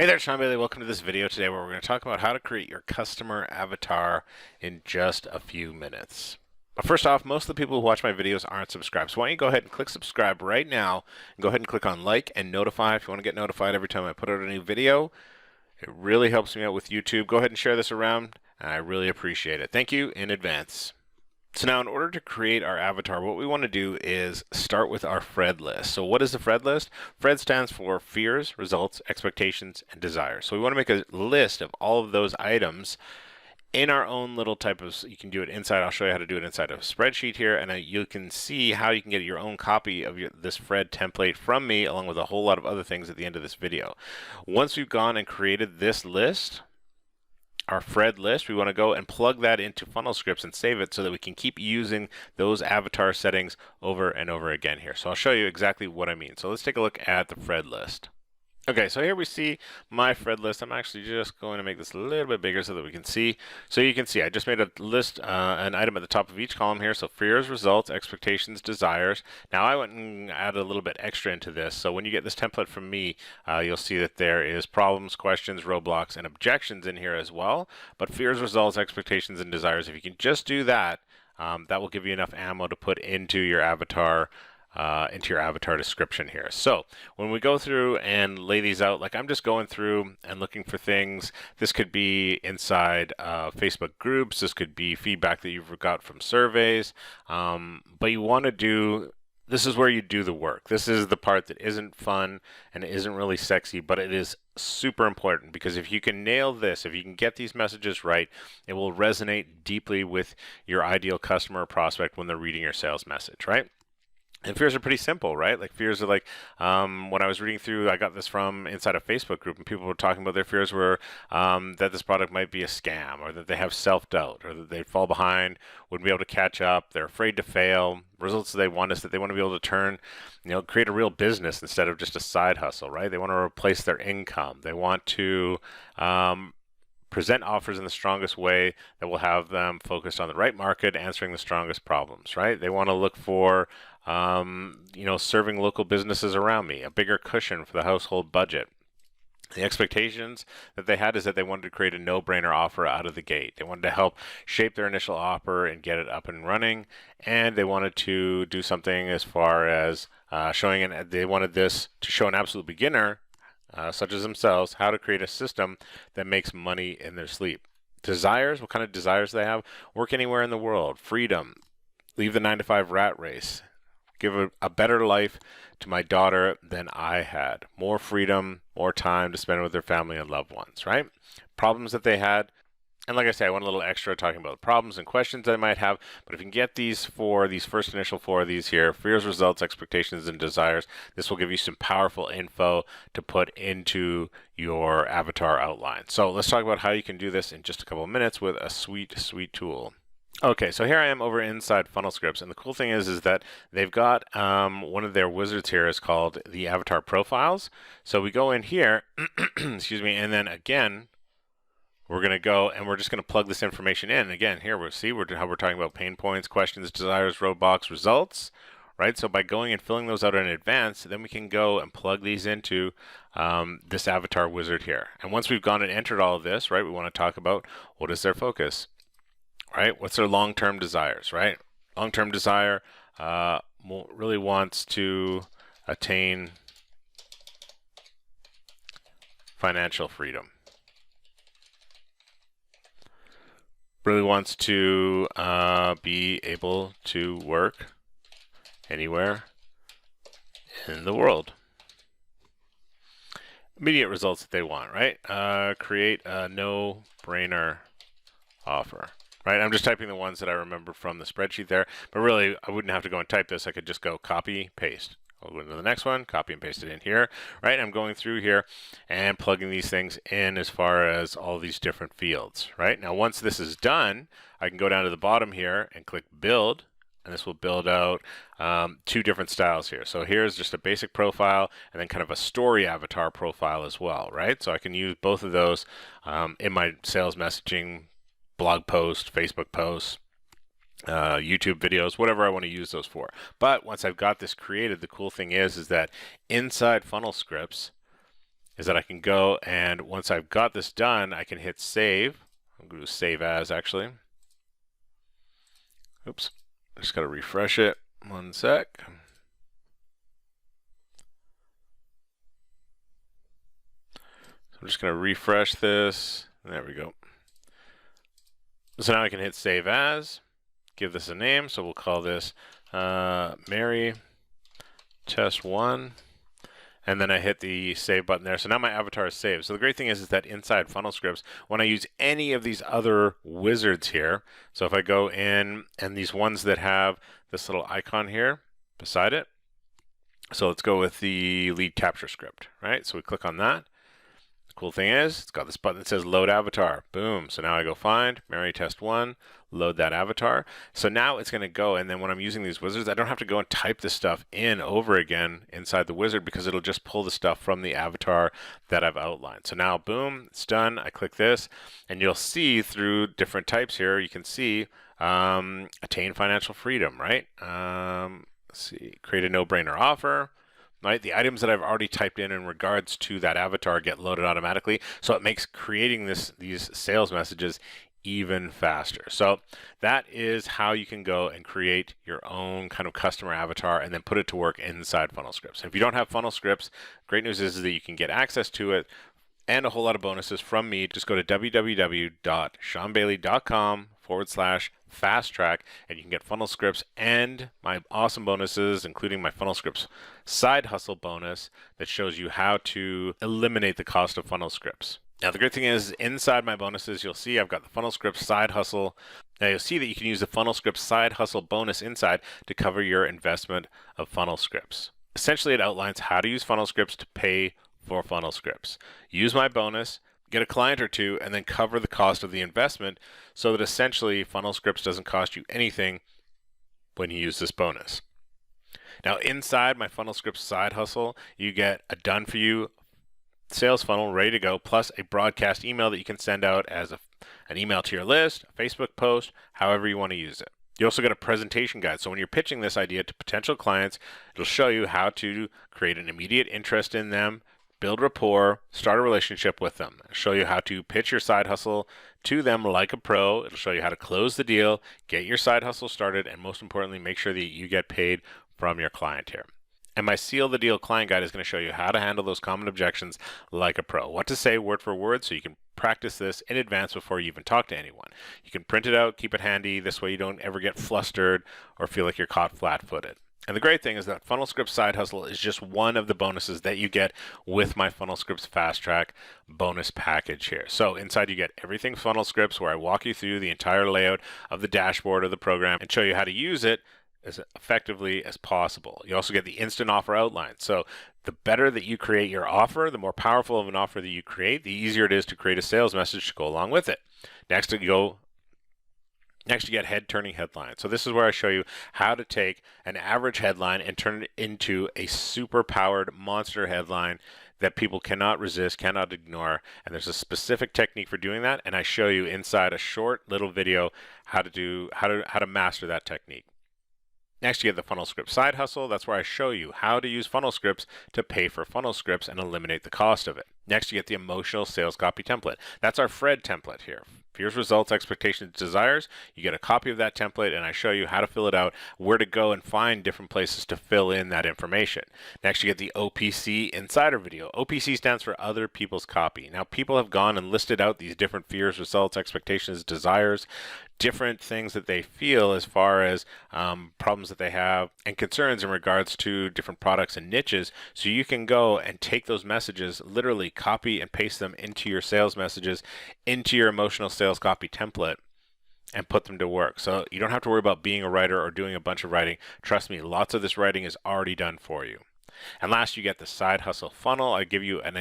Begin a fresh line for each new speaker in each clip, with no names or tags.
Hey there, Shawn Bayley. Welcome to this video today where we're going to talk about how to create your customer avatar in just a few minutes. But first off, most of the people who watch my videos aren't subscribed. So why don't you go ahead and click subscribe right now and go ahead and click on like and notify if you want to get notified every time I put out a new video. It really helps me out with YouTube. Go ahead and share this around, and I really appreciate it. Thank you in advance. So now in order to create our avatar, what we want to do is start with our Fred list. So what is the Fred list? Fred stands for fears, results, expectations, and desires. So we want to make a list of all of those items in our own little type of, you can do it inside, I'll show you how to do it inside a spreadsheet here, and you can see how you can get your own copy of this Fred template from me, along with a whole lot of other things at the end of this video. Once we've gone and created this list, our Fred list, we want to go and plug that into funnel scripts and save it so that we can keep using those avatar settings over and over again here. So I'll show you exactly what I mean. So let's take a look at the Fred list. Okay, so here we see my Fred list. I'm actually just going to make this a little bit bigger so that we can see. So you can see I just made a list, an item at the top of each column here. So fears, results, expectations, desires. Now I went and added a little bit extra into this. So when you get this template from me, you'll see that there is problems, questions, roadblocks, and objections in here as well. But fears, results, expectations, and desires, if you can just do that, that will give you enough ammo to put into your avatar description here. So when we go through and lay these out, like I'm just going through and looking for things. This could be inside Facebook groups. This could be feedback that you've got from surveys. But you want to do, this is where you do the work. This is the part that isn't fun and it isn't really sexy, but it is super important, because if you can nail this, if you can get these messages right, it will resonate deeply with your ideal customer or prospect when they're reading your sales message, right? And fears are pretty simple, right? Like fears are like, when I was reading through, I got this from inside a Facebook group, and people were talking about their fears were that this product might be a scam, or that they have self-doubt, or that they'd fall behind, wouldn't be able to catch up, they're afraid to fail. Results they want is that they want to be able to turn, create a real business instead of just a side hustle, right? They want to replace their income. They want to present offers in the strongest way that will have them focused on the right market, answering the strongest problems, right? They want to look for serving local businesses around me, a bigger cushion for the household budget. The expectations that they had is that they wanted to create a no-brainer offer out of the gate. They wanted to help shape their initial offer and get it up and running, and they wanted to do something as far as they wanted this to show an absolute beginner, such as themselves, how to create a system that makes money in their sleep. Desires, what kind of desires they have? Work anywhere in the world, freedom, leave the 9-to-5 rat race, give a better life to my daughter than I had. More freedom, more time to spend with their family and loved ones, right? Problems that they had. And like I say, I want a little extra talking about problems and questions that I might have. But if you can get these first initial four of these here, fears, results, expectations, and desires, this will give you some powerful info to put into your avatar outline. So let's talk about how you can do this in just a couple of minutes with a sweet, sweet tool. Okay, so here I am over inside Funnel Scripts, and the cool thing is that they've got one of their wizards here is called the Avatar Profiles. So we go in here, excuse me, and then again, we're going to go and we're just going to plug this information in. And again, here we'll see how we're talking about pain points, questions, desires, roadblocks, results, right? So by going and filling those out in advance, then we can go and plug these into this Avatar Wizard here. And once we've gone and entered all of this, right, we want to talk about what is their focus. Right? What's their long-term desires, right? Long-term desire really wants to attain financial freedom. Really wants to be able to work anywhere in the world. Immediate results that they want, right? Create a no-brainer offer. Right, I'm just typing the ones that I remember from the spreadsheet there, but really I wouldn't have to go and type this. I could just go copy, paste. I'll go into the next one, copy and paste it in here, right? I'm going through here and plugging these things in as far as all these different fields, right? Now, once this is done, I can go down to the bottom here and click build, and this will build out two different styles here. So here's just a basic profile and then kind of a story avatar profile as well, right? So I can use both of those in my sales messaging, blog post, Facebook posts, YouTube videos, whatever I want to use those for. But once I've got this created, the cool thing is that inside Funnel Scripts, is that I can go and once I've got this done, I can hit save. I'm going to save as actually. Oops, I just got to refresh it. One sec. So I'm just going to refresh this. There we go. So now I can hit save as, give this a name. So we'll call this Mary Test 1. And then I hit the save button there. So now my avatar is saved. So the great thing is that inside Funnel Scripts, when I use any of these other wizards here, so if I go in and these ones that have this little icon here beside it, so let's go with the lead capture script, right? So we click on that. The cool thing is it's got this button that says load avatar. Boom. So now I go find Mary Test 1, load that avatar. So now it's going to go, and then when I'm using these wizards, I don't have to go and type this stuff in over again inside the wizard because it'll just pull the stuff from the avatar that I've outlined. So now, boom, it's done. I click this, and you'll see through different types here, you can see attain financial freedom, right? Let's see, create a no-brainer offer. Right, the items that I've already typed in regards to that avatar get loaded automatically, so it makes creating these sales messages even faster. So that is how you can go and create your own kind of customer avatar and then put it to work inside Funnel Scripts. If you don't have Funnel Scripts, great news is that you can get access to it and a whole lot of bonuses from me. Just go to www.shawnbayley.com/fast track and you can get Funnel Scripts and my awesome bonuses, including my Funnel Scripts side hustle bonus that shows you how to eliminate the cost of Funnel Scripts. Now the great thing is inside my bonuses, you'll see I've got the Funnel Scripts side hustle. Now you'll see that you can use the Funnel Scripts side hustle bonus inside to cover your investment of Funnel Scripts. Essentially, it outlines how to use Funnel Scripts to pay for Funnel Scripts. Use my bonus, get a client or two, and then cover the cost of the investment so that essentially Funnel Scripts doesn't cost you anything when you use this bonus. Now inside my Funnel Scripts side hustle, you get a done for you sales funnel ready to go, plus a broadcast email that you can send out as an email to your list, a Facebook post, however you want to use it. You also get a presentation guide. So when you're pitching this idea to potential clients, it'll show you how to create an immediate interest in them, build rapport, start a relationship with them. It'll show you how to pitch your side hustle to them like a pro. It'll show you how to close the deal, get your side hustle started, and most importantly, make sure that you get paid from your client here. And my Seal the Deal client guide is going to show you how to handle those common objections like a pro. What to say word for word so you can practice this in advance before you even talk to anyone. You can print it out, keep it handy. This way you don't ever get flustered or feel like you're caught flat-footed. And the great thing is that Funnel Scripts Side Hustle is just one of the bonuses that you get with my Funnel Scripts Fast Track bonus package here. So inside you get everything Funnel Scripts, where I walk you through the entire layout of the dashboard of the program and show you how to use it as effectively as possible. You also get the instant offer outline. So the better that you create your offer, the more powerful of an offer that you create, the easier it is to create a sales message to go along with it. Next you get head-turning headlines. So this is where I show you how to take an average headline and turn it into a super-powered monster headline that people cannot resist, cannot ignore. And there's a specific technique for doing that, and I show you inside a short little video how to master that technique. Next, you get the Funnel Scripts Side Hustle. That's where I show you how to use Funnel Scripts to pay for Funnel Scripts and eliminate the cost of it. Next, you get the Emotional Sales Copy Template. That's our Fred template here. Fears, results, expectations, desires. You get a copy of that template, and I show you how to fill it out, where to go and find different places to fill in that information. Next, you get the OPC Insider video. OPC stands for Other People's Copy. Now, people have gone and listed out these different fears, results, expectations, desires, different things that they feel as far as problems that they have and concerns in regards to different products and niches. So you can go and take those messages, literally copy and paste them into your sales messages, into your emotional sales copy template, and put them to work. So you don't have to worry about being a writer or doing a bunch of writing. Trust me, lots of this writing is already done for you. And last, you get the Side Hustle Funnel. I give you a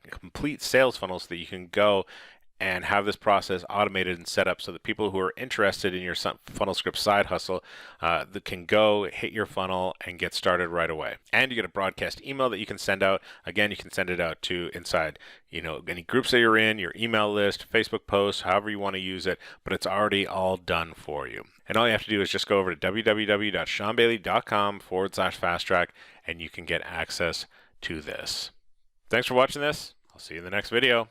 complete sales funnel so that you can go and have this process automated and set up so that people who are interested in your Funnel Scripts Side Hustle that can go hit your funnel and get started right away. And you get a broadcast email that you can send out. Again, you can send it out to inside, any groups that you're in, your email list, Facebook posts, however you want to use it, but it's already all done for you. And all you have to do is just go over to www.shawnbayley.com/fast track and you can get access to this. Thanks for watching this. I'll see you in the next video.